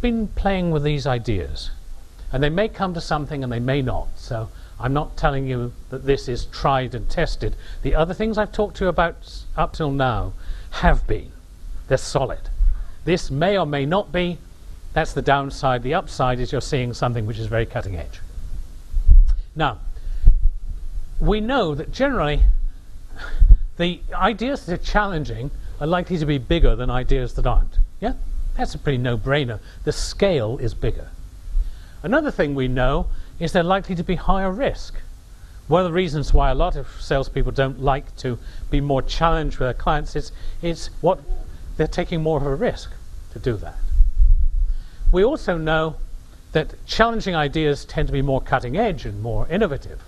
been playing with these ideas, and they may come to something and they may not. So I'm not telling you that this is tried and tested. The other things I've talked to you about up till now have been. They're solid. This may or may not be. That's the downside. The upside is you're seeing something which is very cutting edge. Now, we know that generally the ideas that are challenging are likely to be bigger than ideas that aren't. Yeah? That's a pretty no-brainer. The scale is bigger. Another thing we know is they're likely to be higher risk. One of the reasons why a lot of salespeople don't like to be more challenged with their clients is what they're taking more of a risk to do that. We also know that challenging ideas tend to be more cutting edge and more innovative.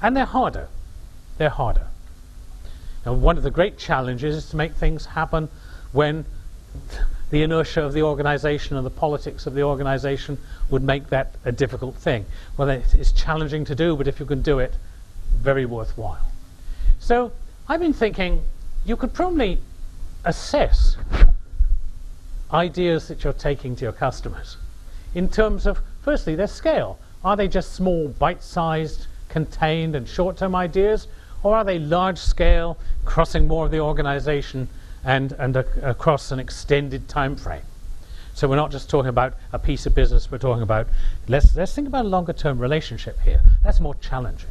And they're harder. They're harder. Now, one of the great challenges is to make things happen when the inertia of the organization and the politics of the organization would make that a difficult thing. Well, it's challenging to do, but if you can do it, very worthwhile. So I've been thinking you could probably assess ideas that you're taking to your customers in terms of, firstly, their scale. Are they just small, bite-sized, contained and short-term ideas, or are they large-scale, crossing more of the organization and across an extended time frame? So we're not just talking about a piece of business, we're talking about, let's think about a longer-term relationship here. That's more challenging.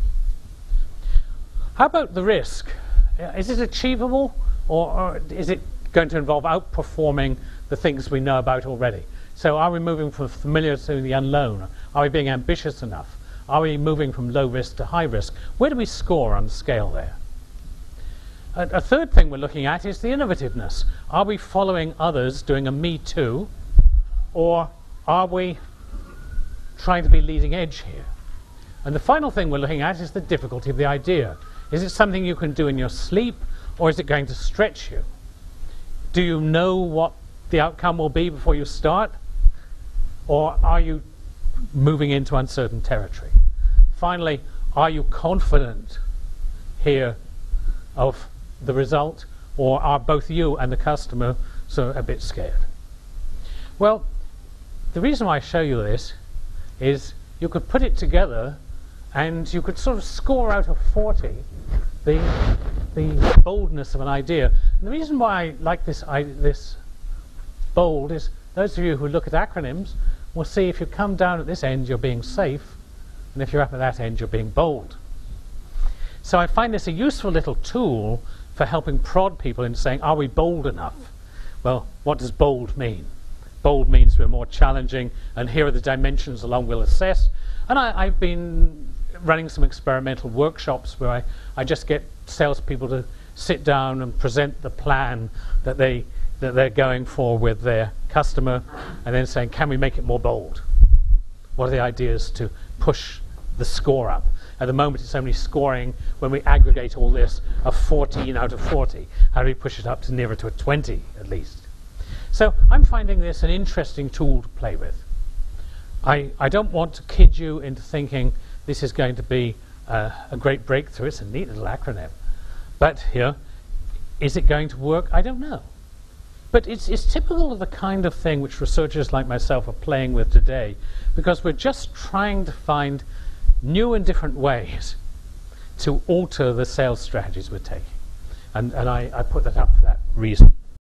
How about the risk? Is it achievable, or is it going to involve outperforming the things we know about already? So are we moving from familiar to the unknown? Are we being ambitious enough? Are we moving from low risk to high risk? Where do we score on the scale there? A third thing we're looking at is the innovativeness. Are we following others doing a me too, or are we trying to be leading edge here? And the final thing we're looking at is the difficulty of the idea. Is it something you can do in your sleep, or is it going to stretch you? Do you know what the outcome will be before you start, or are you moving into uncertain territory? Finally, are you confident here of the result, or are both you and the customer sort of a bit scared? Well, the reason why I show you this is you could put it together and you could sort of score out of 40 the boldness of an idea. And the reason why I like this bold is those of you who look at acronyms will see if you come down at this end you're being safe, and if you're up at that end you're being bold. So I find this a useful little tool for helping prod people into saying, are we bold enough? Well, what does bold mean? Bold means we're more challenging, and here are the dimensions along we'll assess. And I've been running some experimental workshops where I just get salespeople to sit down and present the plan that they're going for with their customer, and then saying, can we make it more bold? What are the ideas to push the score up? At the moment it's only scoring, when we aggregate all this, a 14 out of 40. How do we push it up to nearer to a 20 at least? So I'm finding this an interesting tool to play with. I don't want to kid you into thinking this is going to be a great breakthrough. It's a neat little acronym. But here, is it going to work? I don't know. But it's typical of the kind of thing which researchers like myself are playing with today, because we're just trying to find new and different ways to alter the sales strategies we're taking. And I put that up for that reason.